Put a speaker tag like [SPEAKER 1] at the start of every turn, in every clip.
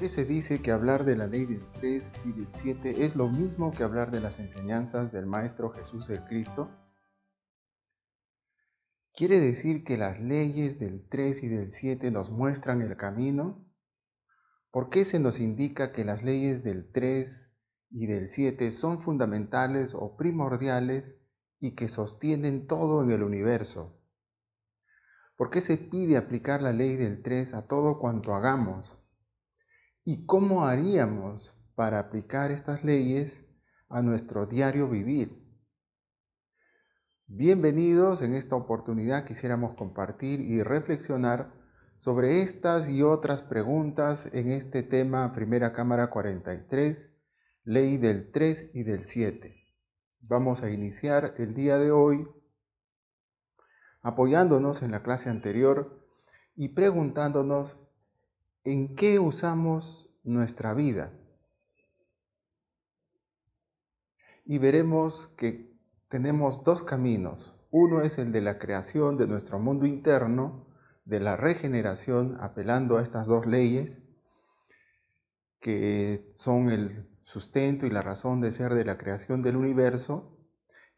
[SPEAKER 1] qué se dice que hablar de la ley del 3 y del 7 es lo mismo que hablar de las enseñanzas del Maestro Jesús el Cristo? ¿Quiere decir que las leyes del 3 y del 7 nos muestran el camino? ¿Por qué se nos indica que las leyes del 3 y del 7 son fundamentales o primordiales y que sostienen todo en el universo? ¿Por qué se pide aplicar la ley del 3 a todo cuanto hagamos? ¿Y cómo haríamos para aplicar estas leyes a nuestro diario vivir? Bienvenidos, en esta oportunidad quisiéramos compartir y reflexionar sobre estas y otras preguntas en este tema Primera Cámara 43, Ley del 3 y del 7. Vamos a iniciar el día de hoy apoyándonos en la clase anterior y preguntándonos en qué usamos nuestra vida. Y veremos que tenemos dos caminos. Uno es el de la creación de nuestro mundo interno, de la regeneración, apelando a estas dos leyes, que son el sustento y la razón de ser de la creación del universo,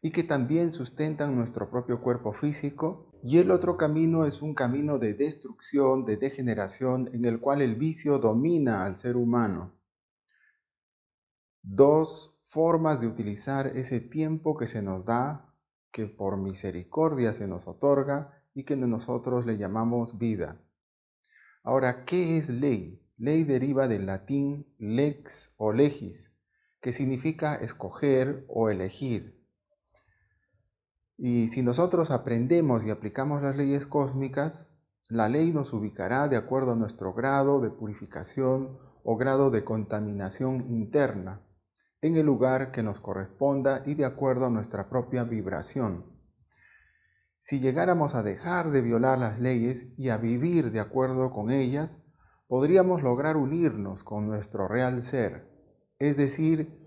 [SPEAKER 1] y que también sustentan nuestro propio cuerpo físico. Y el otro camino es un camino de destrucción, de degeneración, en el cual el vicio domina al ser humano. Dos formas de utilizar ese tiempo que se nos da, que por misericordia se nos otorga y que nosotros le llamamos vida. Ahora, ¿qué es ley? Ley deriva del latín lex o legis, que significa escoger o elegir. Y si nosotros aprendemos y aplicamos las leyes cósmicas, la ley nos ubicará de acuerdo a nuestro grado de purificación o grado de contaminación interna, en el lugar que nos corresponda y de acuerdo a nuestra propia vibración. Si llegáramos a dejar de violar las leyes y a vivir de acuerdo con ellas, podríamos lograr unirnos con nuestro real ser, es decir,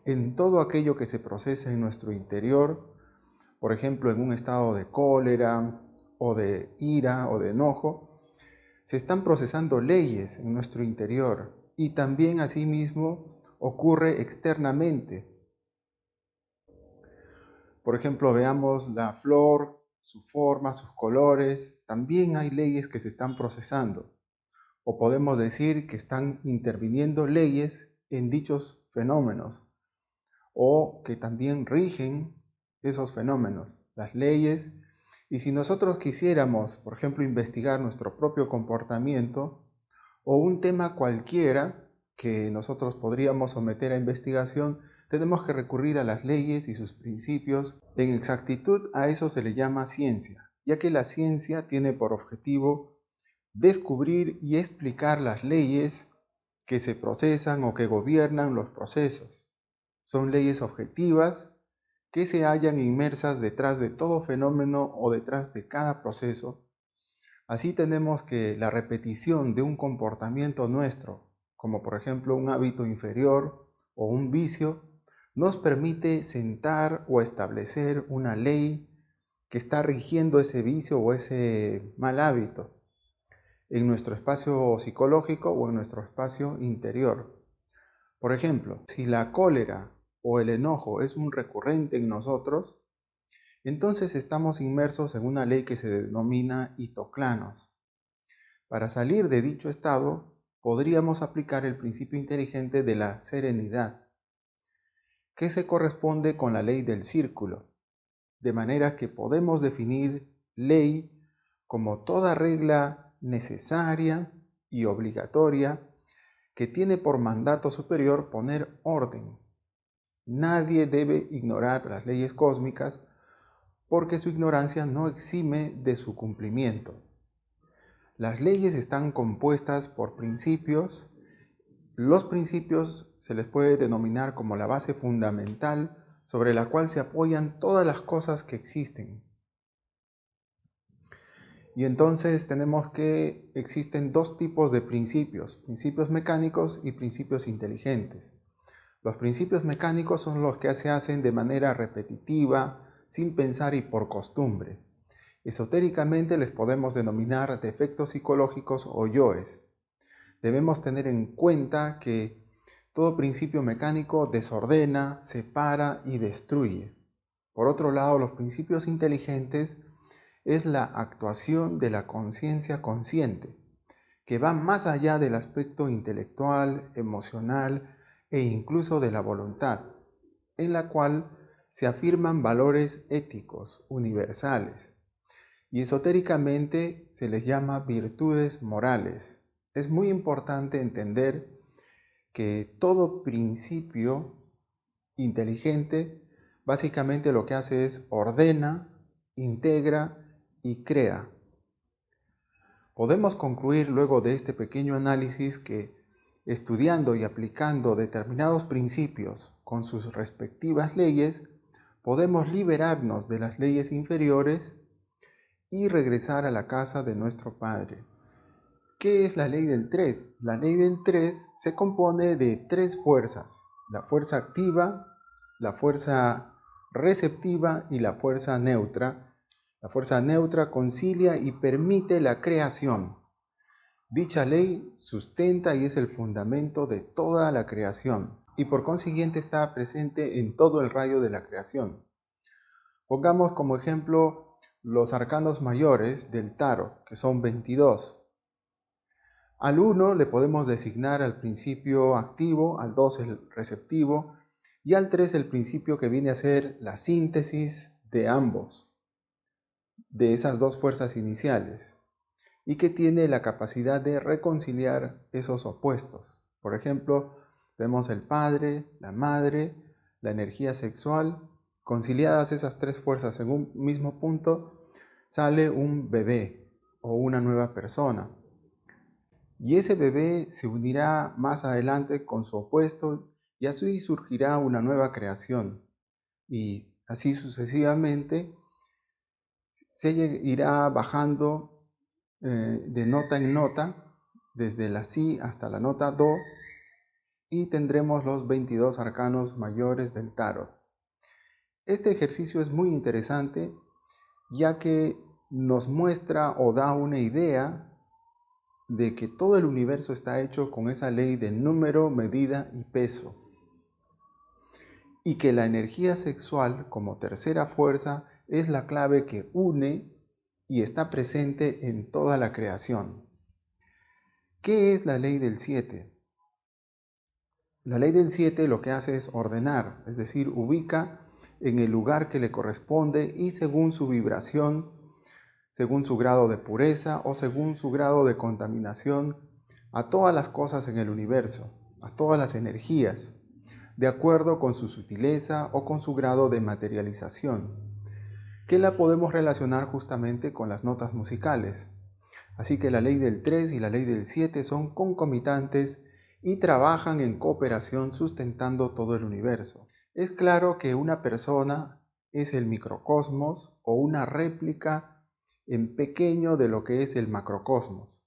[SPEAKER 1] en todo aquello que se procesa en nuestro interior, por ejemplo, en un estado de cólera o de ira o de enojo, se están procesando leyes en nuestro interior y también asimismo ocurre externamente. Por ejemplo, veamos la flor, su forma, sus colores, también hay leyes que se están procesando. O podemos decir que están interviniendo leyes en dichos fenómenos o que también rigen esos fenómenos, las leyes. Y si nosotros quisiéramos, por ejemplo, investigar nuestro propio comportamiento o un tema cualquiera que nosotros podríamos someter a investigación, tenemos que recurrir a las leyes y sus principios. En exactitud a eso se le llama ciencia, ya que la ciencia tiene por objetivo descubrir y explicar las leyes que se procesan o que gobiernan los procesos. Son leyes objetivas que se hallan inmersas detrás de todo fenómeno o detrás de cada proceso. Así tenemos que la repetición de un comportamiento nuestro, como por ejemplo un hábito inferior o un vicio, nos permite sentar o establecer una ley que está rigiendo ese vicio o ese mal hábito en nuestro espacio psicológico o en nuestro espacio interior. Por ejemplo, si la cólera o el enojo es un recurrente en nosotros, entonces estamos inmersos en una ley que se denomina hitoclanos. Para salir de dicho estado, podríamos aplicar el principio inteligente de la serenidad, que se corresponde con la ley del círculo, de manera que podemos definir ley como toda regla necesaria y obligatoria que tiene por mandato superior poner orden. Nadie debe ignorar las leyes cósmicas porque su ignorancia no exime de su cumplimiento. Las leyes están compuestas por principios. Los principios se les puede denominar como la base fundamental sobre la cual se apoyan todas las cosas que existen. Y entonces tenemos que existen dos tipos de principios mecánicos y principios inteligentes. Los principios mecánicos son los que se hacen de manera repetitiva, sin pensar y por costumbre. Esotéricamente les podemos denominar defectos psicológicos o yoes. Debemos tener en cuenta que todo principio mecánico desordena, separa y destruye. Por otro lado, los principios inteligentes es la actuación de la conciencia consciente, que va más allá del aspecto intelectual, emocional e incluso de la voluntad, en la cual se afirman valores éticos universales y esotéricamente se les llama virtudes morales. Es muy importante entender que todo principio inteligente básicamente lo que hace es ordena, integra y crea. Podemos concluir luego de este pequeño análisis que estudiando y aplicando determinados principios con sus respectivas leyes, podemos liberarnos de las leyes inferiores y regresar a la casa de nuestro Padre. ¿Qué es la ley del 3? La ley del 3 se compone de 3 fuerzas: la fuerza activa, la fuerza receptiva y la fuerza neutra. La fuerza neutra concilia y permite la creación. Dicha ley sustenta y es el fundamento de toda la creación y por consiguiente está presente en todo el rayo de la creación. Pongamos como ejemplo los arcanos mayores del tarot, que son 22. Al 1 le podemos designar al principio activo, al 2 el receptivo y al 3 el principio que viene a ser la síntesis de ambos, de esas dos fuerzas iniciales, y que tiene la capacidad de reconciliar esos opuestos. Por ejemplo, vemos el padre, la madre, la energía sexual. Conciliadas esas tres fuerzas en un mismo punto, sale un bebé o una nueva persona. Y ese bebé se unirá más adelante con su opuesto y así surgirá una nueva creación. Y así sucesivamente se irá bajando de nota en nota, desde la si hasta la nota do, y tendremos los 22 arcanos mayores del tarot. Este ejercicio es muy interesante ya que nos muestra o da una idea de que todo el universo está hecho con esa ley de número, medida y peso, y que la energía sexual como tercera fuerza es la clave que une y está presente en toda la creación. ¿Qué es la ley del 7? La ley del 7 lo que hace es ordenar, es decir, ubica en el lugar que le corresponde y según su vibración, según su grado de pureza o según su grado de contaminación, a todas las cosas en el universo, a todas las energías, de acuerdo con su sutileza o con su grado de materialización, que la podemos relacionar justamente con las notas musicales. Así que la ley del 3 y la ley del 7 son concomitantes y trabajan en cooperación sustentando todo el universo. Es claro que una persona es el microcosmos o una réplica en pequeño de lo que es el macrocosmos.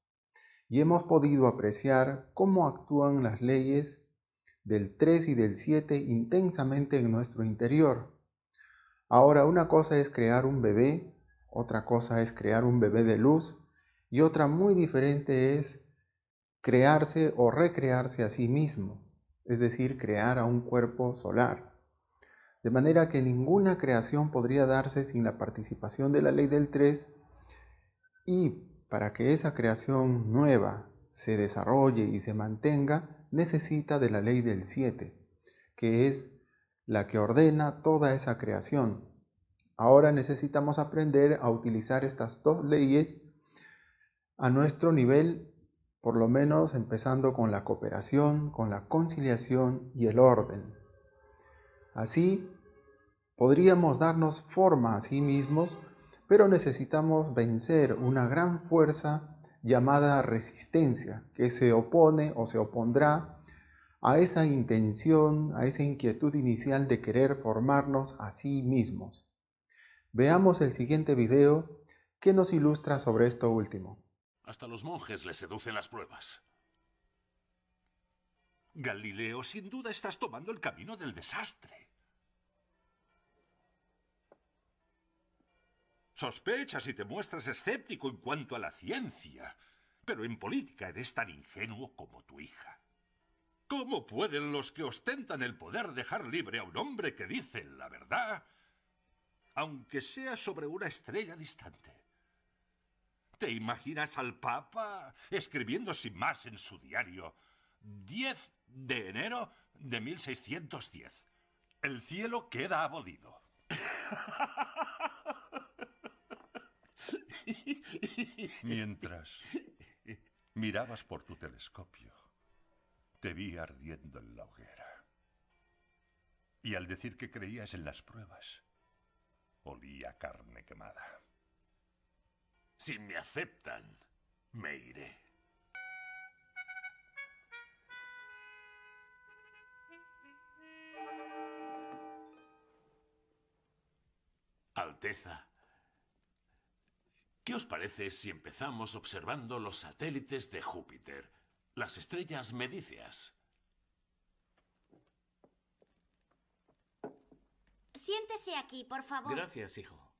[SPEAKER 1] Y hemos podido apreciar cómo actúan las leyes del 3 y del 7 intensamente en nuestro interior. Ahora, una cosa es crear un bebé, otra cosa es crear un bebé de luz, y otra muy diferente es crearse o recrearse a sí mismo, es decir, crear a un cuerpo solar. De manera que ninguna creación podría darse sin la participación de la ley del 3, y para que esa creación nueva se desarrolle y se mantenga, necesita de la ley del 7, que es la que ordena toda esa creación. Ahora necesitamos aprender a utilizar estas dos leyes a nuestro nivel, por lo menos empezando con la cooperación, con la conciliación y el orden. Así podríamos darnos forma a sí mismos, pero necesitamos vencer una gran fuerza llamada resistencia, que se opone o se opondrá a esa intención, a esa inquietud inicial de querer formarnos a sí mismos. Veamos el siguiente video que nos ilustra sobre esto último.
[SPEAKER 2] Hasta los monjes les seducen las pruebas. Galileo, sin duda estás tomando el camino del desastre. Sospechas y te muestras escéptico en cuanto a la ciencia. Pero en política eres tan ingenuo como tu hija. ¿Cómo pueden los que ostentan el poder dejar libre a un hombre que dice la verdad, aunque sea sobre una estrella distante? ¿Te imaginas al Papa escribiendo sin más en su diario: 10 de enero de 1610. El cielo queda abolido? Mientras mirabas por tu telescopio, te vi ardiendo en la hoguera. Y al decir que creías en las pruebas, olía a carne quemada. Si me aceptan, me iré. Alteza, ¿qué os parece si empezamos observando los satélites de Júpiter, las estrellas medíceas?
[SPEAKER 3] Siéntese aquí, por favor.
[SPEAKER 4] Gracias, hijo.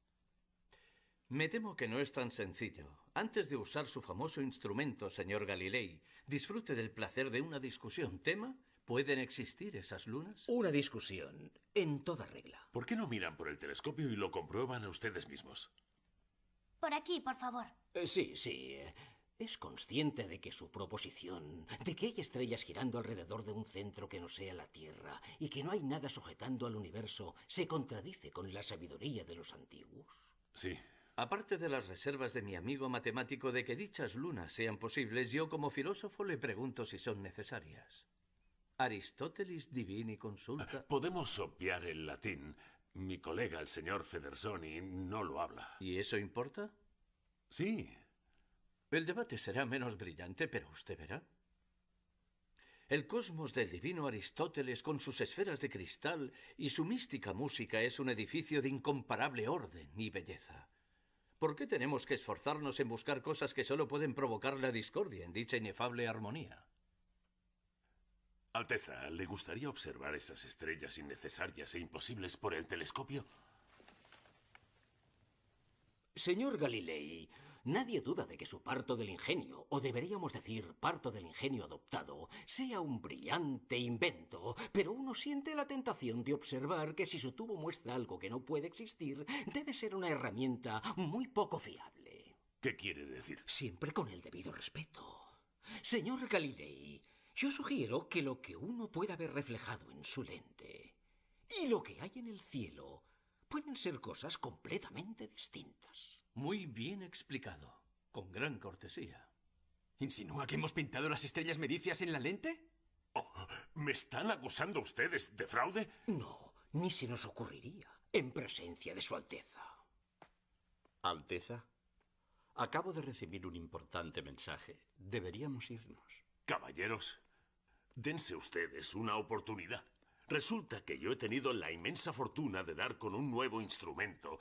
[SPEAKER 4] Me temo que no es tan sencillo. Antes de usar su famoso instrumento, señor Galilei, disfrute del placer de una discusión. ¿Tema? ¿Pueden existir esas lunas?
[SPEAKER 5] Una discusión, en toda regla.
[SPEAKER 2] ¿Por qué no miran por el telescopio y lo comprueban a ustedes mismos?
[SPEAKER 3] Por aquí, por favor.
[SPEAKER 5] Sí. Es consciente de que su proposición, de que hay estrellas girando alrededor de un centro que no sea la Tierra y que no hay nada sujetando al universo, se contradice con la sabiduría de los antiguos.
[SPEAKER 2] Sí.
[SPEAKER 4] Aparte de las reservas de mi amigo matemático de que dichas lunas sean posibles, yo como filósofo le pregunto si son necesarias. Aristóteles Divini Consulta.
[SPEAKER 2] Podemos obviar el latín. Mi colega, el señor Federsoni, no lo habla.
[SPEAKER 4] ¿Y eso importa?
[SPEAKER 2] Sí.
[SPEAKER 4] El debate será menos brillante, pero usted verá. El cosmos del divino Aristóteles, con sus esferas de cristal y su mística música, es un edificio de incomparable orden y belleza. ¿Por qué tenemos que esforzarnos en buscar cosas que solo pueden provocar la discordia en dicha inefable armonía?
[SPEAKER 2] Alteza, ¿le gustaría observar esas estrellas innecesarias e imposibles por el telescopio?
[SPEAKER 5] Señor Galilei, nadie duda de que su parto del ingenio, o deberíamos decir parto del ingenio adoptado, sea un brillante invento, pero uno siente la tentación de observar que si su tubo muestra algo que no puede existir, debe ser una herramienta muy poco fiable.
[SPEAKER 2] ¿Qué quiere decir?
[SPEAKER 5] Siempre con el debido respeto. Señor Galilei, yo sugiero que lo que uno pueda ver reflejado en su lente y lo que hay en el cielo pueden ser cosas completamente distintas.
[SPEAKER 4] Muy bien explicado. Con gran cortesía.
[SPEAKER 6] ¿Insinúa que hemos pintado las estrellas medicias en la lente?
[SPEAKER 2] Oh, ¿me están acusando ustedes de fraude?
[SPEAKER 5] No, ni se nos ocurriría, en presencia de Su Alteza.
[SPEAKER 7] Alteza, acabo de recibir un importante mensaje. Deberíamos irnos.
[SPEAKER 2] Caballeros, dense ustedes una oportunidad. Resulta que yo he tenido la inmensa fortuna de dar con un nuevo instrumento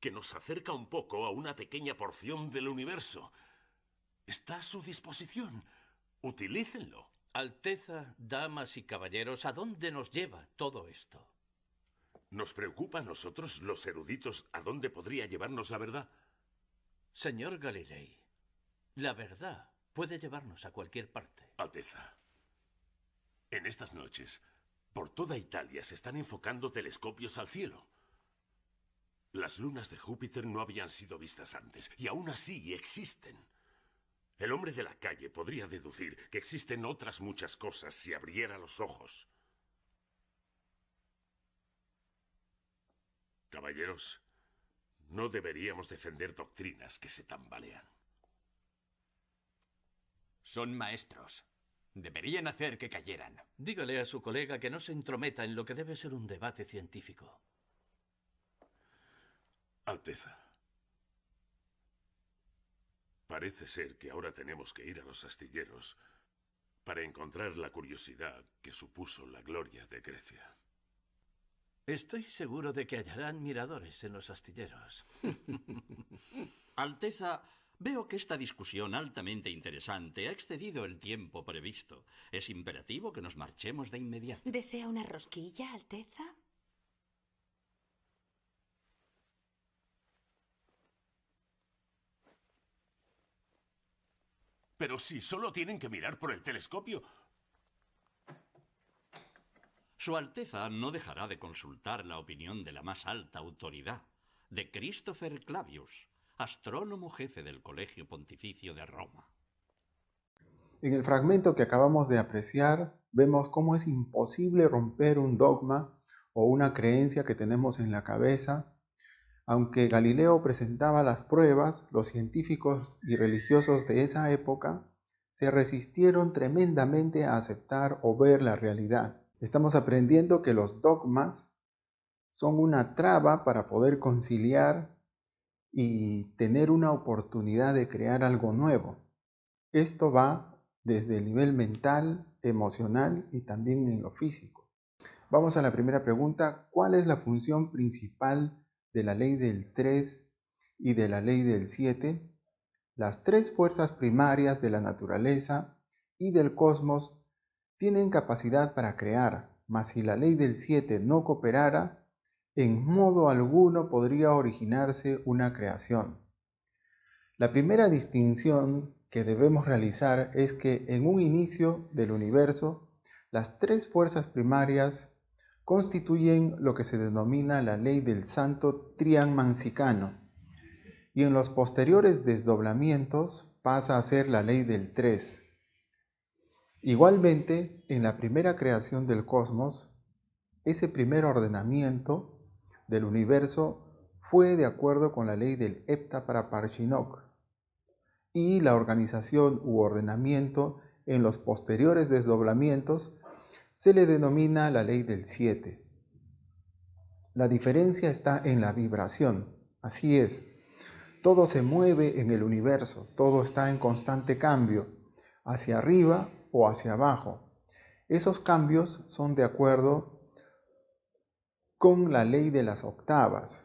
[SPEAKER 2] que nos acerca un poco a una pequeña porción del universo. Está a su disposición. Utilícenlo.
[SPEAKER 4] Alteza, damas y caballeros, ¿a dónde nos lleva todo esto?
[SPEAKER 2] ¿Nos preocupa a nosotros, los eruditos, a dónde podría llevarnos la verdad?
[SPEAKER 4] Señor Galilei, la verdad puede llevarnos a cualquier parte.
[SPEAKER 2] Alteza, en estas noches, por toda Italia se están enfocando telescopios al cielo. Las lunas de Júpiter no habían sido vistas antes, y aún así existen. El hombre de la calle podría deducir que existen otras muchas cosas si abriera los ojos. Caballeros, no deberíamos defender doctrinas que se tambalean.
[SPEAKER 6] Son maestros. Deberían hacer que cayeran.
[SPEAKER 4] Dígale a su colega que no se entrometa en lo que debe ser un debate científico.
[SPEAKER 2] Alteza, parece ser que ahora tenemos que ir a los astilleros para encontrar la curiosidad que supuso la gloria de Grecia.
[SPEAKER 4] Estoy seguro de que hallarán miradores en los astilleros.
[SPEAKER 7] Alteza, veo que esta discusión altamente interesante ha excedido el tiempo previsto. Es imperativo que nos marchemos de inmediato.
[SPEAKER 8] ¿Desea una rosquilla, Alteza?
[SPEAKER 2] Pero si solo tienen que mirar por el telescopio.
[SPEAKER 7] Su Alteza no dejará de consultar la opinión de la más alta autoridad, de Christopher Clavius, astrónomo jefe del Colegio Pontificio de Roma.
[SPEAKER 1] En el fragmento que acabamos de apreciar, vemos cómo es imposible romper un dogma o una creencia que tenemos en la cabeza. Aunque Galileo presentaba las pruebas, los científicos y religiosos de esa época se resistieron tremendamente a aceptar o ver la realidad. Estamos aprendiendo que los dogmas son una traba para poder conciliar y tener una oportunidad de crear algo nuevo. Esto va desde el nivel mental, emocional y también en lo físico. Vamos a la primera pregunta. ¿Cuál es la función principal de la ley del 3 y de la ley del 7? Las tres fuerzas primarias de la naturaleza y del cosmos tienen capacidad para crear, mas si la ley del 7 no cooperara, en modo alguno podría originarse una creación. La primera distinción que debemos realizar es que en un inicio del universo, las tres fuerzas primarias constituyen lo que se denomina la ley del santo trianmancicano, y en los posteriores desdoblamientos pasa a ser la ley del 3. Igualmente, en la primera creación del cosmos, ese primer ordenamiento del universo fue de acuerdo con la ley del Heptaparaparshinok, y la organización u ordenamiento en los posteriores desdoblamientos se le denomina la ley del 7. La diferencia está en la vibración. Así es, todo se mueve en el universo, todo está en constante cambio, hacia arriba o hacia abajo. Esos cambios son de acuerdo con la ley de las octavas,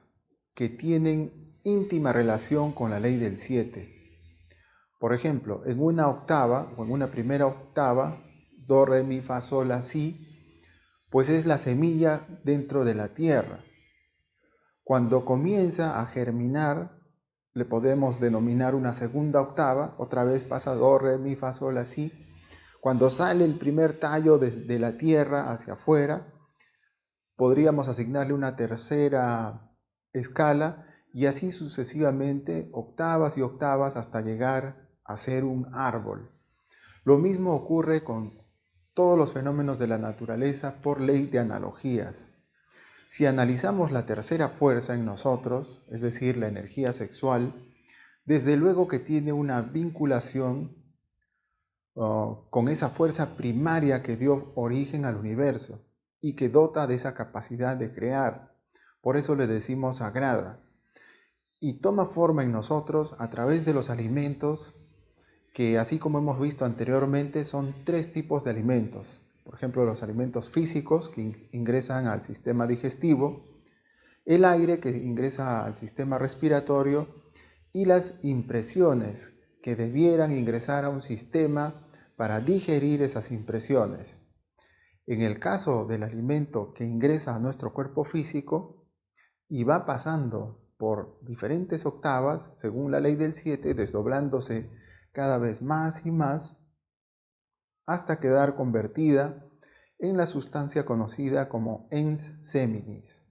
[SPEAKER 1] que tienen íntima relación con la ley del 7. Por ejemplo, en una octava o en una primera octava, do, re, mi, fa, sol, la, si, pues es la semilla dentro de la tierra. Cuando comienza a germinar, le podemos denominar una segunda octava, otra vez pasa do, re, mi, fa, sol, la, si. Cuando sale el primer tallo desde la tierra hacia afuera, podríamos asignarle una tercera escala y así sucesivamente, octavas y octavas hasta llegar a ser un árbol. Lo mismo ocurre con todos los fenómenos de la naturaleza por ley de analogías. Si analizamos la tercera fuerza en nosotros, es decir, la energía sexual, desde luego que tiene una vinculación con esa fuerza primaria que dio origen al universo y que dota de esa capacidad de crear. Por eso le decimos sagrada. Y toma forma en nosotros a través de los alimentos que, así como hemos visto anteriormente, son tres tipos de alimentos. Por ejemplo, los alimentos físicos que ingresan al sistema digestivo, el aire que ingresa al sistema respiratorio y las impresiones que debieran ingresar a un sistema para digerir esas impresiones. En el caso del alimento que ingresa a nuestro cuerpo físico y va pasando por diferentes octavas, según la ley del 7, desdoblándose cada vez más y más, hasta quedar convertida en la sustancia conocida como ens seminis.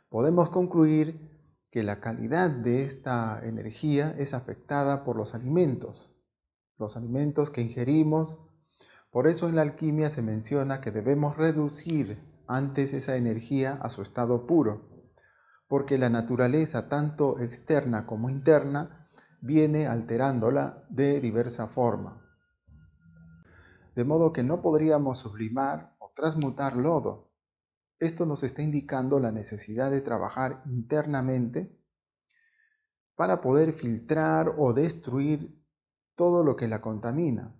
[SPEAKER 1] Podemos concluir que la calidad de esta energía es afectada por los alimentos que ingerimos. Por eso en la alquimia se menciona que debemos reducir antes esa energía a su estado puro, porque la naturaleza, tanto externa como interna, viene alterándola de diversa forma. De modo que no podríamos sublimar o transmutar lodo. Esto nos está indicando la necesidad de trabajar internamente para poder filtrar o destruir todo lo que la contamina.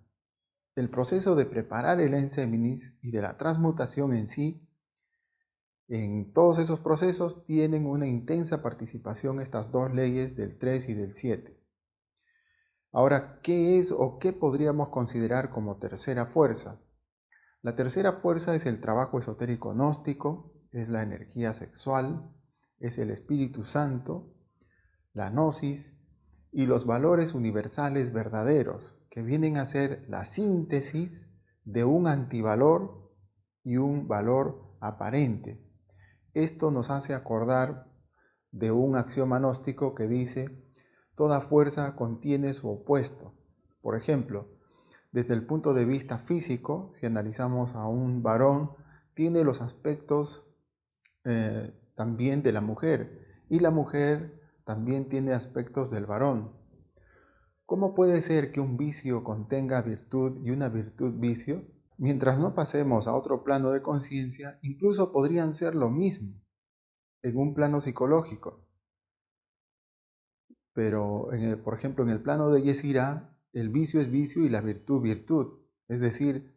[SPEAKER 1] El proceso de preparar el ens seminis y de la transmutación en sí, en todos esos procesos tienen una intensa participación estas dos leyes del 3 y del 7. Ahora, ¿qué es o qué podríamos considerar como tercera fuerza? La tercera fuerza es el trabajo esotérico gnóstico, es la energía sexual, es el Espíritu Santo, la gnosis y los valores universales verdaderos, que vienen a ser la síntesis de un antivalor y un valor aparente. Esto nos hace acordar de un axioma gnóstico que dice: toda fuerza contiene su opuesto. Por ejemplo, desde el punto de vista físico, si analizamos a un varón, tiene los aspectos también de la mujer, y la mujer también tiene aspectos del varón. ¿Cómo puede ser que un vicio contenga virtud y una virtud vicio? Mientras no pasemos a otro plano de conciencia, incluso podrían ser lo mismo en un plano psicológico. Pero, por ejemplo, en el plano de Yesirá, el vicio es vicio y la virtud, virtud. Es decir,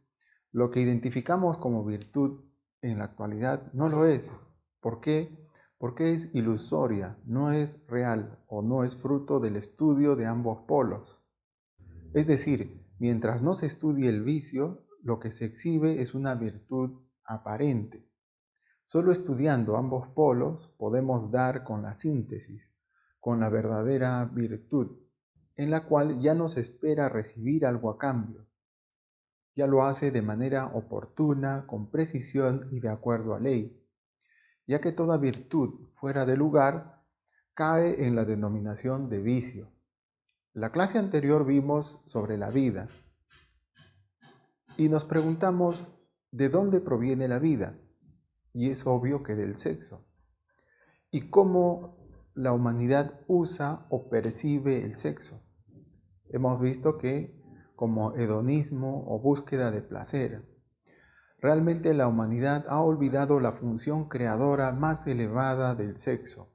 [SPEAKER 1] lo que identificamos como virtud en la actualidad no lo es. ¿Por qué? Porque es ilusoria, no es real o no es fruto del estudio de ambos polos. Es decir, mientras no se estudie el vicio, lo que se exhibe es una virtud aparente. Solo estudiando ambos polos podemos dar con la síntesis, con la verdadera virtud, en la cual ya no se espera recibir algo a cambio. Ya lo hace de manera oportuna, con precisión y de acuerdo a ley, ya que toda virtud fuera de lugar cae en la denominación de vicio. La clase anterior vimos sobre la vida y nos preguntamos ¿de dónde proviene la vida? Y es obvio que del sexo. ¿Y cómo la humanidad usa o percibe el sexo? Hemos visto que como hedonismo o búsqueda de placer. Realmente la humanidad ha olvidado la función creadora más elevada del sexo.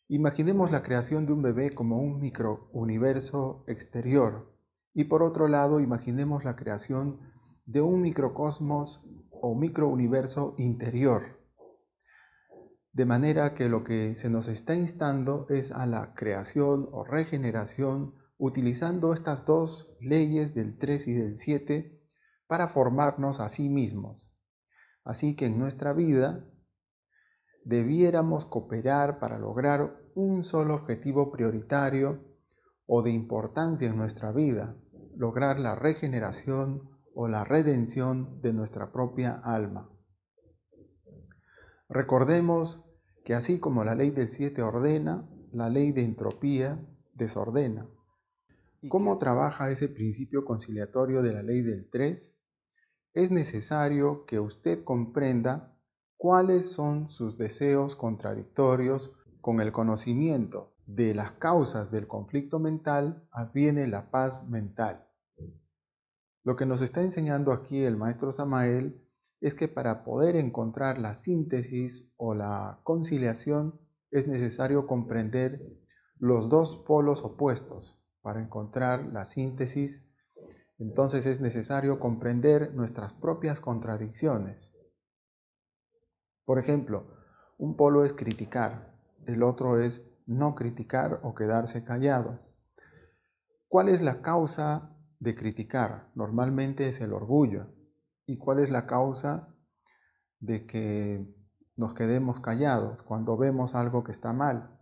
[SPEAKER 1] Imaginemos la creación de un bebé como un microuniverso exterior y por otro lado imaginemos la creación de un microcosmos o microuniverso interior. De manera que lo que se nos está instando es a la creación o regeneración utilizando estas dos leyes del 3 y del 7 para formarnos a sí mismos. Así que en nuestra vida debiéramos cooperar para lograr un solo objetivo prioritario o de importancia en nuestra vida, lograr la regeneración o la redención de nuestra propia alma. Recordemos que así como la ley del 7 ordena, la ley de entropía desordena. ¿Cómo trabaja ese principio conciliatorio de la ley del 3? Es necesario que usted comprenda cuáles son sus deseos contradictorios. Con el conocimiento de las causas del conflicto mental adviene la paz mental. Lo que nos está enseñando aquí el maestro Samael es que para poder encontrar la síntesis o la conciliación es necesario comprender los dos polos opuestos. Para encontrar la síntesis, entonces es necesario comprender nuestras propias contradicciones. Por ejemplo, un polo es criticar, el otro es no criticar o quedarse callado. ¿Cuál es la causa de criticar? Normalmente es el orgullo. ¿Y cuál es la causa de que nos quedemos callados cuando vemos algo que está mal?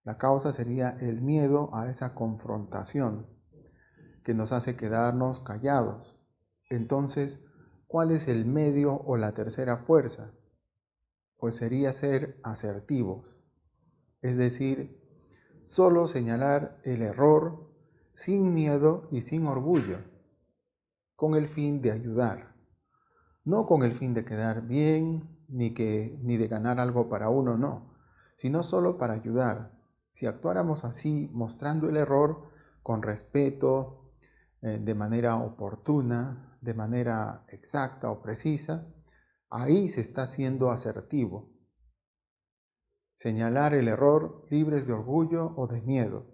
[SPEAKER 1] La causa sería el miedo a esa confrontación que nos hace quedarnos callados. Entonces, ¿cuál es el medio o la tercera fuerza? Pues sería ser asertivos, es decir, solo señalar el error sin miedo y sin orgullo, con el fin de ayudar, no con el fin de quedar bien ni de ganar algo para uno, no, sino solo para ayudar. Si actuáramos así, mostrando el error con respeto, de manera oportuna, de manera exacta o precisa, ahí se está siendo asertivo. Señalar el error libres de orgullo o de miedo.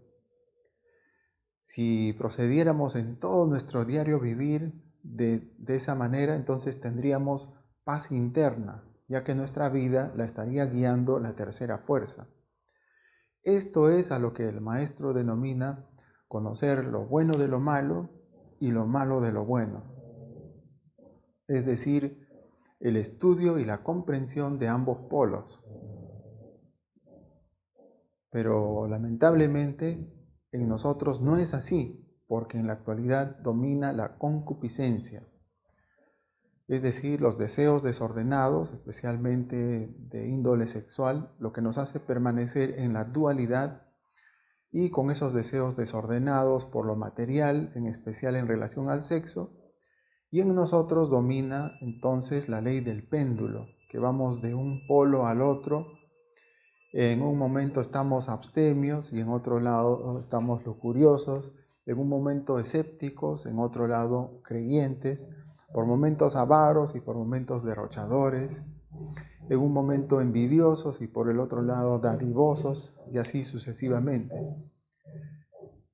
[SPEAKER 1] Si procediéramos en todo nuestro diario vivir de esa manera, entonces tendríamos paz interna, ya que nuestra vida la estaría guiando la tercera fuerza. Esto es a lo que el maestro denomina conocer lo bueno de lo malo y lo malo de lo bueno. Es decir, el estudio y la comprensión de ambos polos. Pero lamentablemente En nosotros no es así, porque en la actualidad domina la concupiscencia, es decir, los deseos desordenados, especialmente de índole sexual, lo que nos hace permanecer en la dualidad y con esos deseos desordenados por lo material, en especial en relación al sexo, y en nosotros domina entonces la ley del péndulo, que vamos de un polo al otro. En un momento estamos abstemios y en otro lado estamos lujuriosos, en un momento escépticos, en otro lado creyentes, por momentos avaros y por momentos derrochadores, en un momento envidiosos y por el otro lado dadivosos, y así sucesivamente.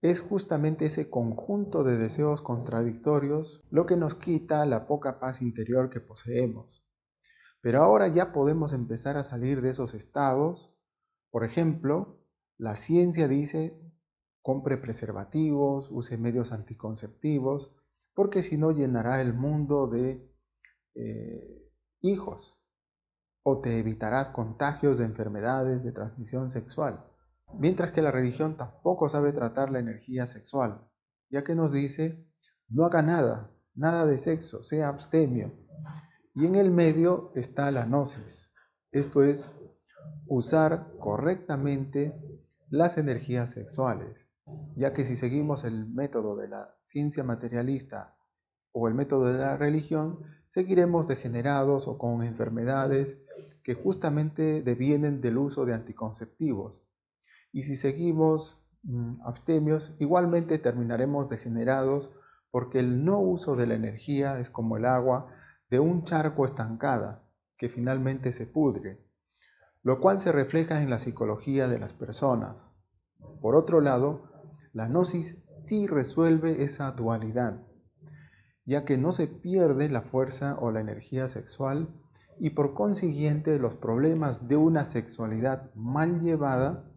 [SPEAKER 1] Es justamente ese conjunto de deseos contradictorios lo que nos quita la poca paz interior que poseemos. Pero ahora ya podemos empezar a salir de esos estados. Por ejemplo, la ciencia dice: compre preservativos, use medios anticonceptivos, porque si no llenará el mundo de hijos, o te evitarás contagios de enfermedades de transmisión sexual. Mientras que la religión tampoco sabe tratar la energía sexual, ya que nos dice: no haga nada, nada de sexo, sea abstemio. Y en el medio está la gnosis, esto es, usar correctamente las energías sexuales, ya que si seguimos el método de la ciencia materialista o el método de la religión, seguiremos degenerados o con enfermedades que justamente devienen del uso de anticonceptivos. Y si seguimos abstemios, igualmente terminaremos degenerados, porque el no uso de la energía es como el agua de un charco estancada que finalmente se pudre, lo cual se refleja en la psicología de las personas. Por otro lado, la gnosis sí resuelve esa dualidad, ya que no se pierde la fuerza o la energía sexual y por consiguiente los problemas de una sexualidad mal llevada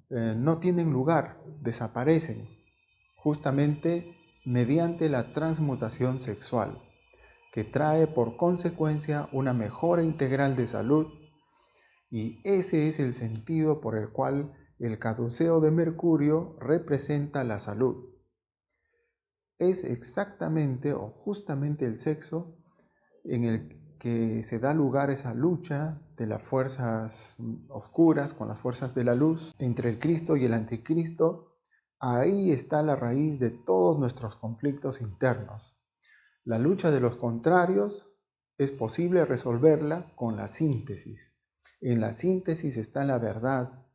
[SPEAKER 1] no tienen lugar, desaparecen, justamente mediante la transmutación sexual, que trae por consecuencia una mejora integral de salud, y ese es el sentido por el cual el caduceo de Mercurio representa la salud. Es exactamente o justamente el sexo en el que se da lugar esa lucha de las fuerzas oscuras con las fuerzas de la luz, entre el Cristo y el anticristo. Ahí está la raíz de todos nuestros conflictos internos. La lucha de los contrarios es posible resolverla con la síntesis. En la síntesis está la verdad.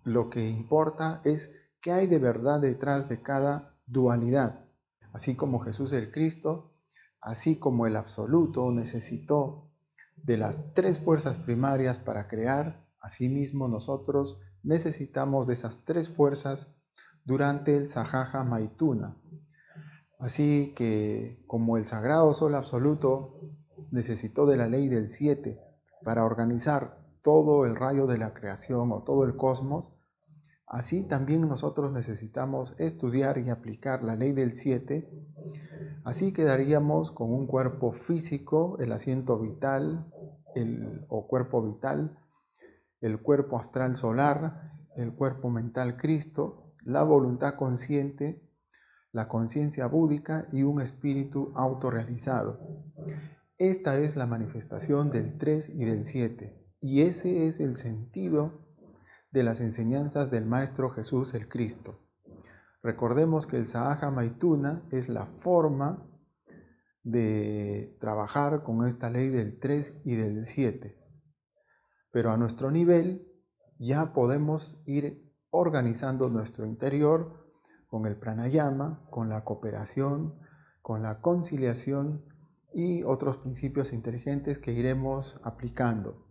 [SPEAKER 1] Lo que importa es qué hay de verdad detrás de cada dualidad. Así como Jesús el Cristo, así como el absoluto necesitó de las tres fuerzas primarias para crear, asimismo nosotros necesitamos de esas tres fuerzas durante el Sahaja Maituna. Así que como el sagrado sol absoluto necesitó de la ley del 7 para organizar todo el rayo de la creación o todo el cosmos, así también nosotros necesitamos estudiar y aplicar la ley del 7. Así quedaríamos con un cuerpo físico, el asiento vital o cuerpo vital, el cuerpo astral solar, el cuerpo mental Cristo, la voluntad consciente, la conciencia búdica y un espíritu autorrealizado. Esta es la manifestación del 3 y del 7, y ese es el sentido de las enseñanzas del Maestro Jesús el Cristo. Recordemos que el Sahaja Maituna es la forma de trabajar con esta ley del 3 y del 7. Pero a nuestro nivel ya podemos ir organizando nuestro interior con el pranayama, con la cooperación, con la conciliación y otros principios inteligentes que iremos aplicando.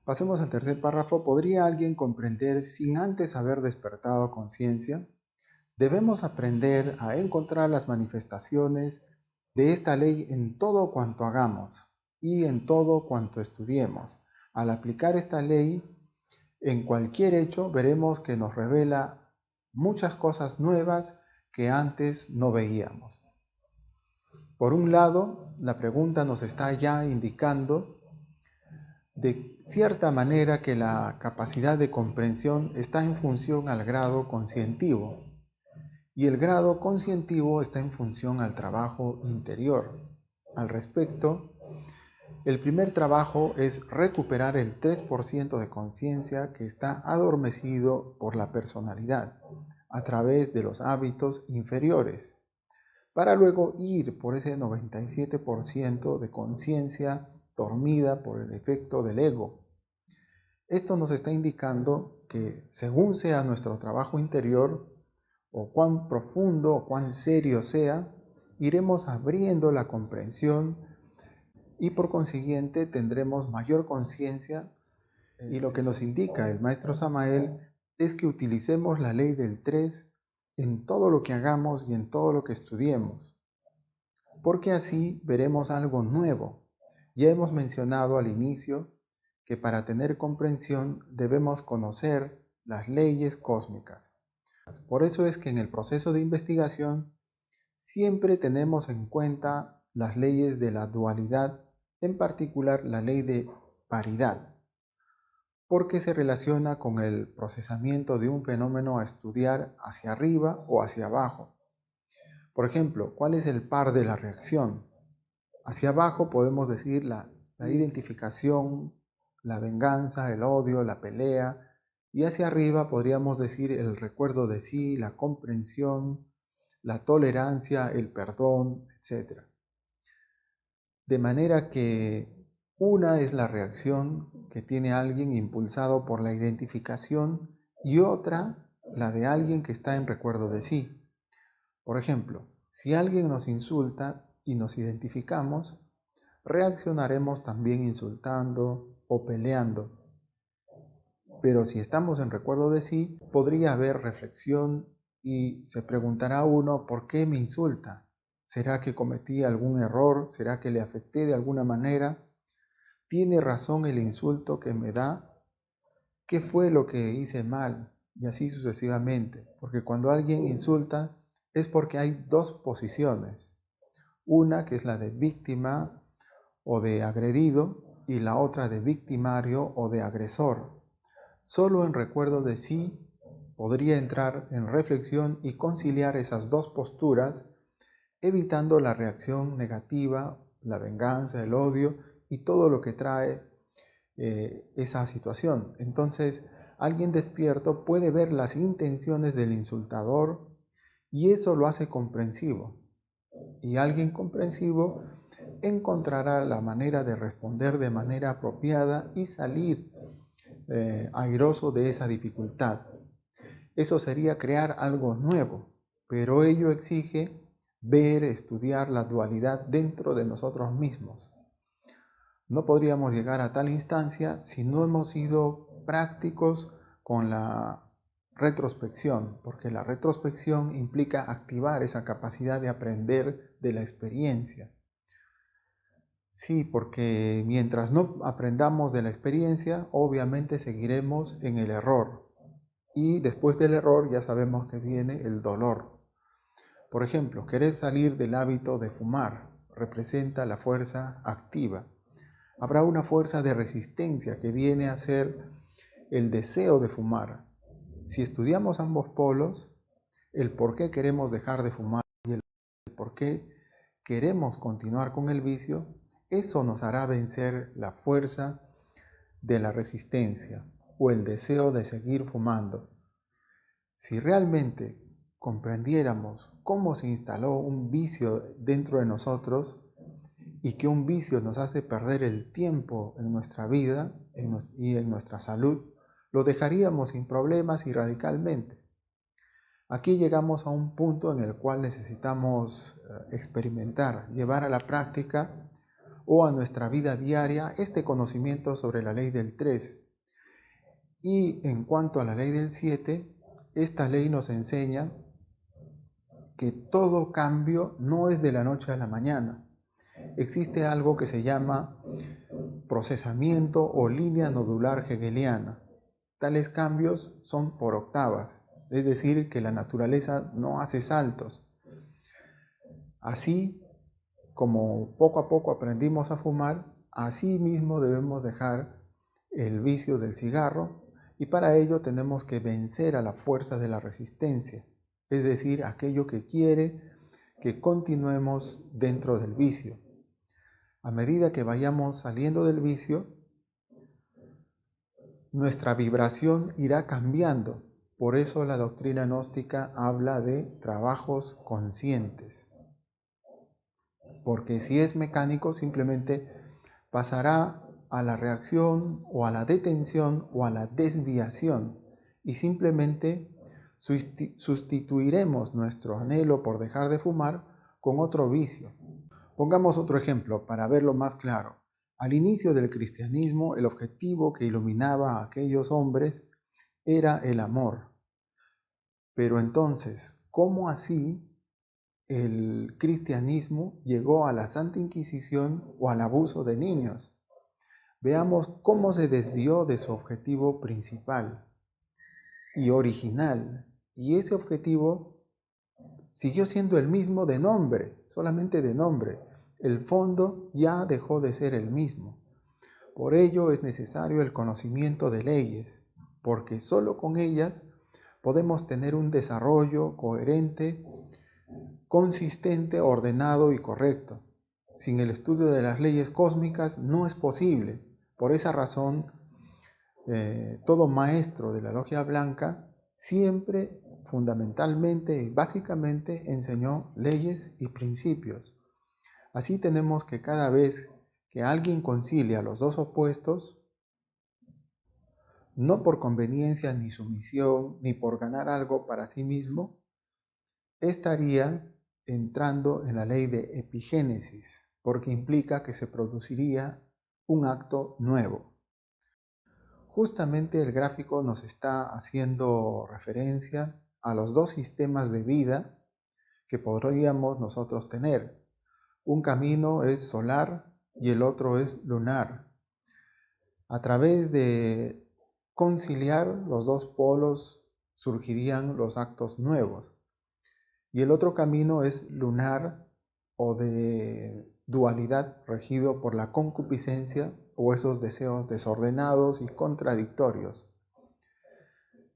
[SPEAKER 1] Pasemos al tercer párrafo. ¿Podría alguien comprender sin antes haber despertado conciencia? Debemos aprender a encontrar las manifestaciones de esta ley en todo cuanto hagamos y en todo cuanto estudiemos. Al aplicar esta ley en cualquier hecho, veremos que nos revela muchas cosas nuevas que antes no veíamos. Por un lado, la pregunta nos está ya indicando de cierta manera que la capacidad de comprensión está en función al grado conscientivo y el grado conscientivo está en función al trabajo interior. Al respecto, el primer trabajo es recuperar el 3% de conciencia que está adormecido por la personalidad a través de los hábitos inferiores, para luego ir por ese 97% de conciencia dormida por el efecto del ego. Esto nos está indicando que según sea nuestro trabajo interior, o cuán profundo o cuán serio sea, iremos abriendo la comprensión y por consiguiente tendremos mayor conciencia, y lo que nos indica el maestro Samael es que utilicemos la ley del 3 en todo lo que hagamos y en todo lo que estudiemos, porque así veremos algo nuevo. Ya hemos mencionado al inicio que para tener comprensión debemos conocer las leyes cósmicas. Por eso es que en el proceso de investigación siempre tenemos en cuenta las leyes de la dualidad, en particular la ley de paridad, porque se relaciona con el procesamiento de un fenómeno a estudiar hacia arriba o hacia abajo. Por ejemplo, ¿cuál es el par de la reacción? Hacia abajo podemos decir la identificación, la venganza, el odio, la pelea, y hacia arriba podríamos decir el recuerdo de sí, la comprensión, la tolerancia, el perdón, etc. De manera que una es la reacción que tiene alguien impulsado por la identificación y otra la de alguien que está en recuerdo de sí. Por ejemplo, si alguien nos insulta y nos identificamos, reaccionaremos también insultando o peleando. Pero si estamos en recuerdo de sí, podría haber reflexión y se preguntará uno, ¿por qué me insulta? ¿Será que cometí algún error? ¿Será que le afecté de alguna manera? ¿Tiene razón el insulto que me da? ¿Qué fue lo que hice mal? Y así sucesivamente. Porque cuando alguien insulta es porque hay dos posiciones. Una que es la de víctima o de agredido y la otra de victimario o de agresor. Solo en recuerdo de sí podría entrar en reflexión y conciliar esas dos posturas, evitando la reacción negativa, la venganza, el odio y todo lo que trae esa situación. Entonces, alguien despierto puede ver las intenciones del insultador y eso lo hace comprensivo. Y alguien comprensivo encontrará la manera de responder de manera apropiada y salir airoso de esa dificultad. Eso sería crear algo nuevo, pero ello exige ver, estudiar la dualidad dentro de nosotros mismos. No podríamos llegar a tal instancia si no hemos sido prácticos con la retrospección, porque la retrospección implica activar esa capacidad de aprender de la experiencia. Sí, porque mientras no aprendamos de la experiencia, obviamente seguiremos en el error. Y después del error ya sabemos que viene el dolor. Por ejemplo, querer salir del hábito de fumar representa la fuerza activa. Habrá una fuerza de resistencia que viene a ser el deseo de fumar. Si estudiamos ambos polos, el por qué queremos dejar de fumar y el por qué queremos continuar con el vicio, eso nos hará vencer la fuerza de la resistencia o el deseo de seguir fumando. Si realmente comprendiéramos cómo se instaló un vicio dentro de nosotros y que un vicio nos hace perder el tiempo en nuestra vida y en nuestra salud, lo dejaríamos sin problemas y radicalmente. Aquí llegamos a un punto en el cual necesitamos experimentar, llevar a la práctica o a nuestra vida diaria este conocimiento sobre la ley del 3. Y en cuanto a la ley del 7, esta ley nos enseña que todo cambio no es de la noche a la mañana. Existe algo que se llama procesamiento o línea nodular hegeliana. Tales cambios son por octavas, es decir, que la naturaleza no hace saltos. Así como poco a poco aprendimos a fumar, así mismo debemos dejar el vicio del cigarro, y para ello tenemos que vencer a la fuerza de la resistencia, es decir, aquello que quiere que continuemos dentro del vicio. A medida que vayamos saliendo del vicio, nuestra vibración irá cambiando. Por eso la doctrina gnóstica habla de trabajos conscientes. Porque si es mecánico, simplemente pasará a la reacción o a la detención o a la desviación y simplemente sustituiremos nuestro anhelo por dejar de fumar con otro vicio. Pongamos otro ejemplo para verlo más claro. Al inicio del cristianismo, el objetivo que iluminaba a aquellos hombres era el amor. Pero entonces, ¿cómo así el cristianismo llegó a la Santa Inquisición o al abuso de niños? Veamos cómo se desvió de su objetivo principal y original. Y ese objetivo siguió siendo el mismo de nombre, solamente de nombre. El fondo ya dejó de ser el mismo. Por ello es necesario el conocimiento de leyes, porque solo con ellas podemos tener un desarrollo coherente, consistente, ordenado y correcto. Sin el estudio de las leyes cósmicas no es posible. Por esa razón, todo maestro de la Logia Blanca siempre, fundamentalmente y básicamente enseñó leyes y principios. Así tenemos que cada vez que alguien concilia los dos opuestos, no por conveniencia ni sumisión, ni por ganar algo para sí mismo, estaría entrando en la ley de epigénesis, porque implica que se produciría un acto nuevo. Justamente el gráfico nos está haciendo referencia a los dos sistemas de vida que podríamos nosotros tener. Un camino es solar y el otro es lunar. A través de conciliar los dos polos surgirían los actos nuevos. Y el otro camino es lunar o de dualidad regido por la concupiscencia o esos deseos desordenados y contradictorios.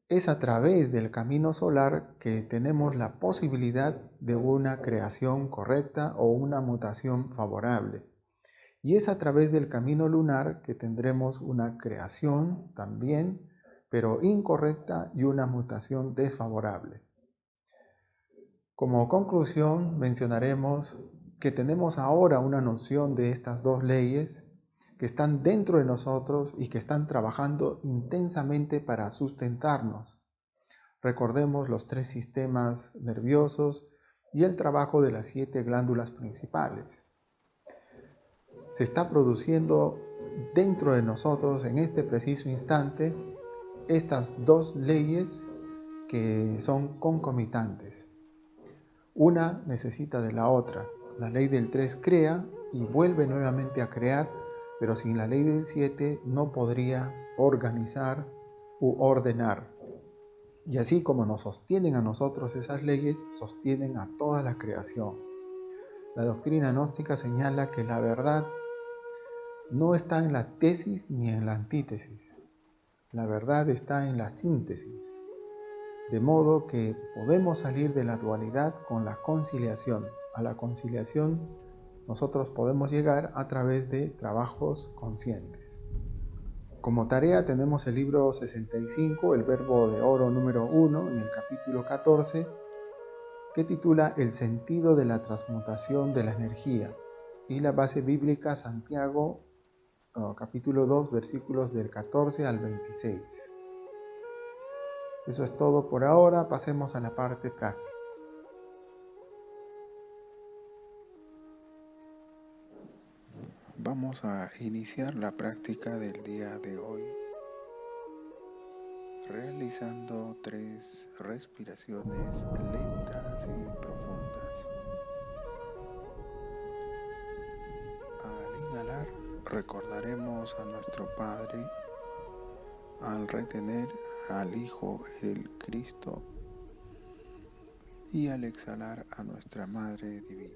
[SPEAKER 1] Es a través del camino solar que tenemos la posibilidad de una creación correcta o una mutación favorable. Y es a través del camino lunar que tendremos una creación también, pero incorrecta y una mutación desfavorable. Como conclusión, mencionaremos que tenemos ahora una noción de estas dos leyes que están dentro de nosotros y que están trabajando intensamente para sustentarnos. Recordemos los 3 sistemas nerviosos y el trabajo de las 7 glándulas principales. Se está produciendo dentro de nosotros en este preciso instante estas dos leyes que son concomitantes. Una necesita de la otra. La ley del 3 crea y vuelve nuevamente a crear, pero sin la ley del 7 no podría organizar u ordenar. Y así como nos sostienen a nosotros esas leyes, sostienen a toda la creación. La doctrina gnóstica señala que la verdad no está en la tesis ni en la antítesis. La verdad está en la síntesis. De modo que podemos salir de la dualidad con la conciliación. A la conciliación nosotros podemos llegar a través de trabajos conscientes. Como tarea tenemos el libro 65, el verbo de oro número 1, en el capítulo 14, que titula El sentido de la transmutación de la energía, y la base bíblica Santiago, capítulo 2, versículos del 14 al 26. Eso es todo por ahora, pasemos a la parte práctica.
[SPEAKER 9] Vamos a iniciar la práctica del día de hoy realizando 3 respiraciones lentas y profundas. Al inhalar, recordaremos a nuestro Padre. Al retener, al Hijo, el Cristo. Y al exhalar, a nuestra Madre Divina.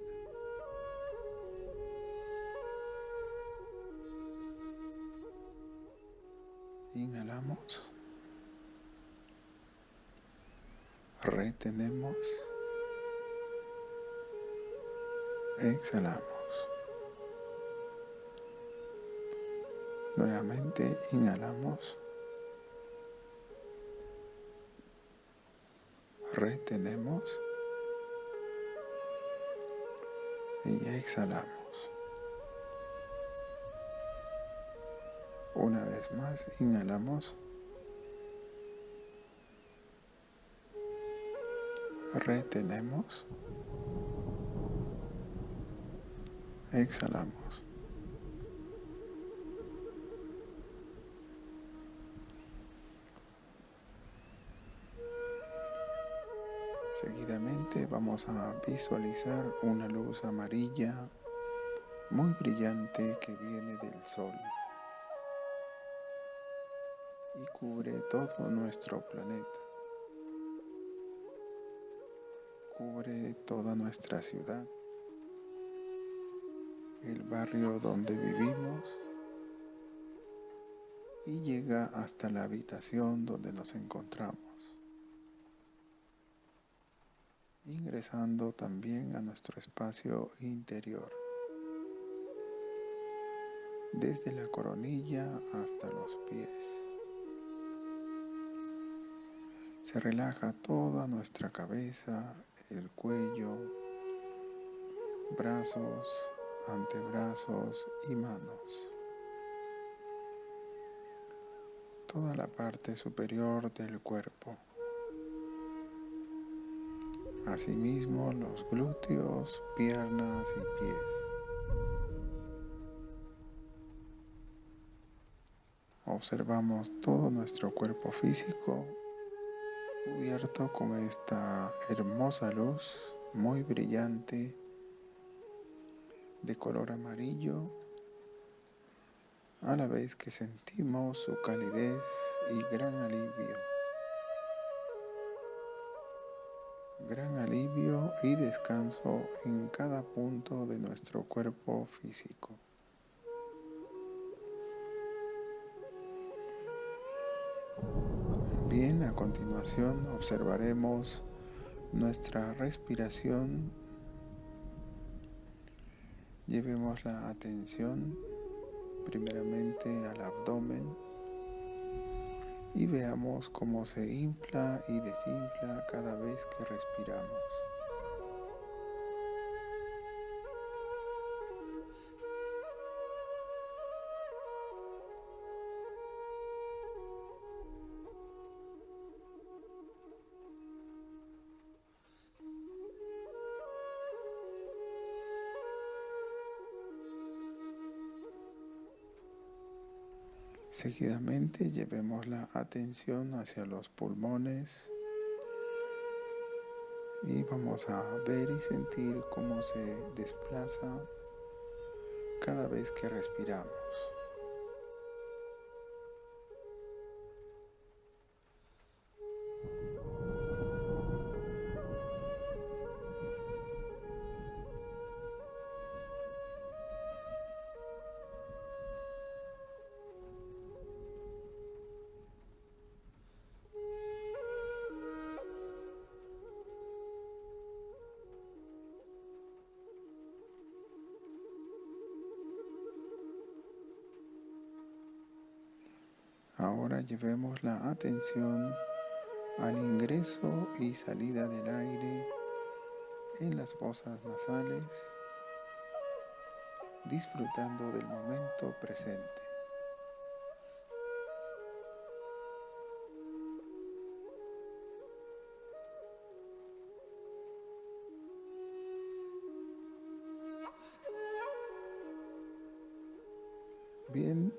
[SPEAKER 9] Inhalamos. Retenemos. Exhalamos. Nuevamente inhalamos. Retenemos. Y exhalamos. Una vez más, inhalamos. Retenemos. Exhalamos. Seguidamente vamos a visualizar una luz amarilla muy brillante que viene del sol y cubre todo nuestro planeta. Cubre toda nuestra ciudad, el barrio donde vivimos y llega hasta la habitación donde nos encontramos, ingresando también a nuestro espacio interior, desde la coronilla hasta los pies. Se relaja toda nuestra cabeza, el cuello, brazos, antebrazos y manos. Toda la parte superior del cuerpo. Asimismo, los glúteos, piernas y pies. Observamos todo nuestro cuerpo físico cubierto con esta hermosa luz muy brillante de color amarillo, a la vez que sentimos su calidez y gran alivio y descanso en cada punto de nuestro cuerpo físico. Bien, a continuación observaremos nuestra respiración. Llevemos la atención primeramente al abdomen y veamos cómo se infla y desinfla cada vez que respiramos. Seguidamente llevemos la atención hacia los pulmones y vamos a ver y sentir cómo se desplaza cada vez que respiramos. Ahora llevemos la atención al ingreso y salida del aire en las fosas nasales, disfrutando del momento presente. Bien,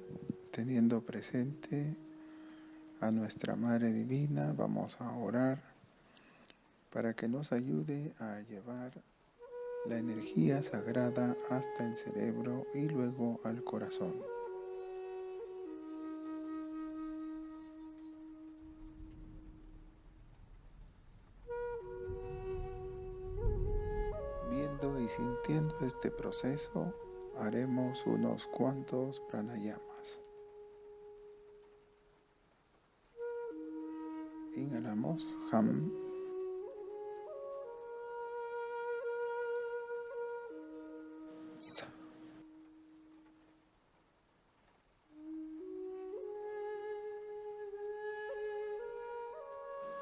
[SPEAKER 9] teniendo presente a nuestra Madre Divina, vamos a orar para que nos ayude a llevar la energía sagrada hasta el cerebro y luego al corazón. Viendo y sintiendo este proceso, haremos unos cuantos pranayamas. Inhalamos, Ham. Sa.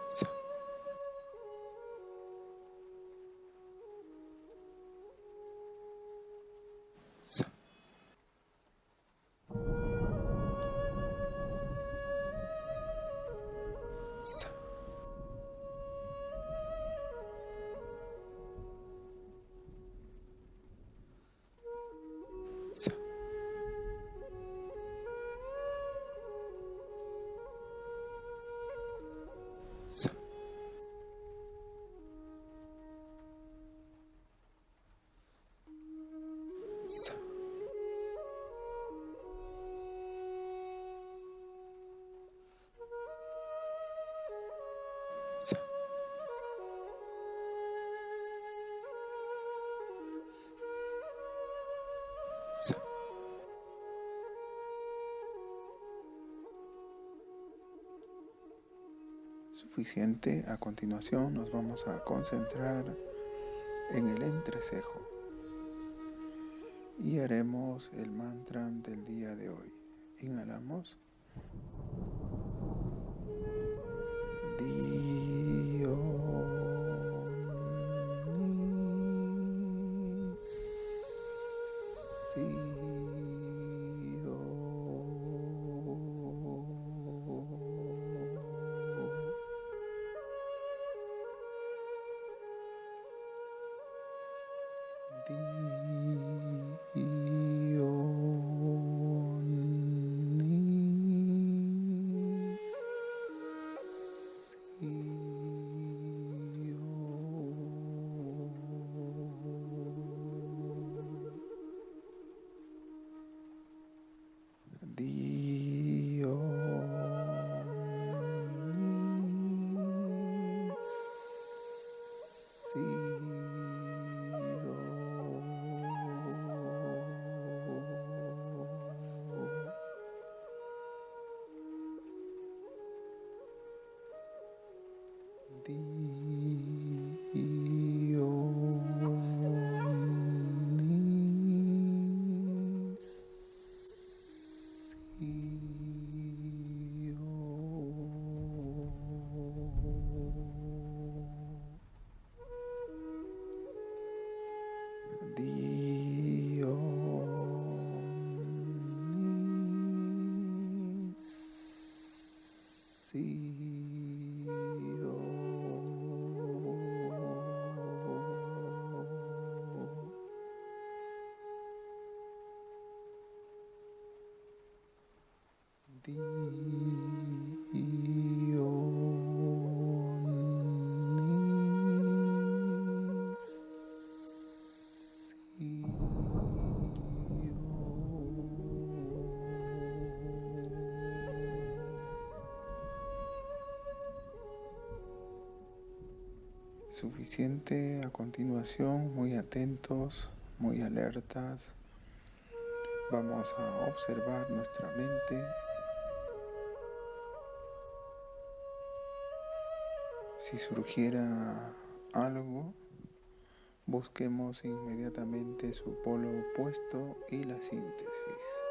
[SPEAKER 9] Sa. Sa. Sa. Sa. Sa. Sa. Sa. Sa. Suficiente. A continuación nos vamos a concentrar en el entrecejo y haremos el mantra del día de hoy. Inhalamos. Suficiente. A continuación, muy atentos, muy alertas, vamos a observar nuestra mente. Si surgiera algo, busquemos inmediatamente su polo opuesto y la síntesis.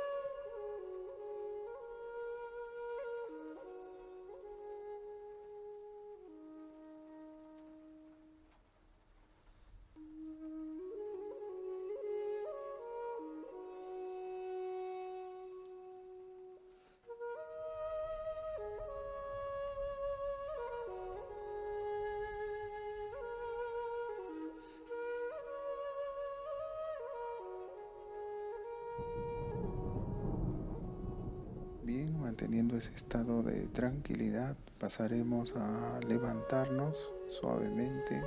[SPEAKER 9] Bien, manteniendo ese estado de tranquilidad, pasaremos a levantarnos suavemente.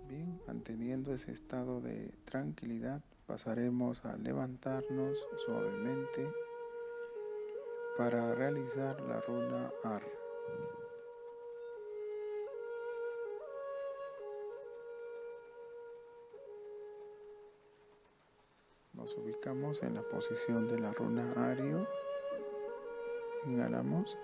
[SPEAKER 9] Bien, manteniendo ese estado de tranquilidad, pasaremos a levantarnos suavemente para realizar la runa AR. Nos ubicamos en la posición de la runa Ario Inhalamos.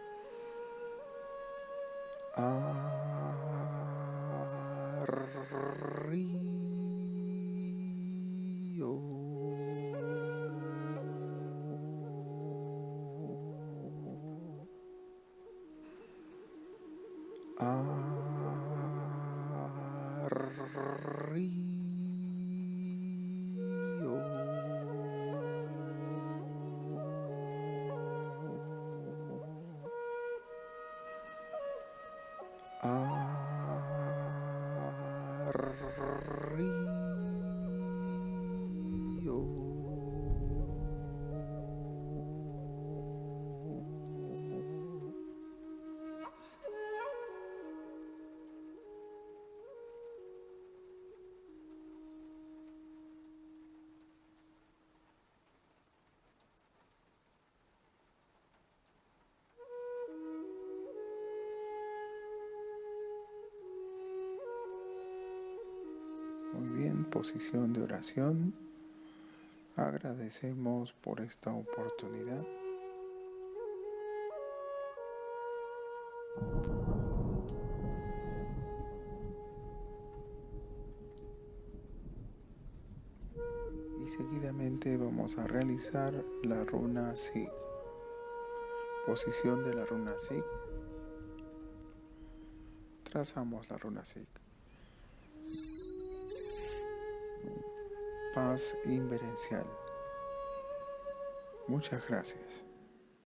[SPEAKER 9] Muy bien, posición de oración. Agradecemos por esta oportunidad. Y seguidamente vamos a realizar la runa Sig. Posición de la runa Sig. Trazamos la runa Sig. Paz inverencial. Muchas gracias.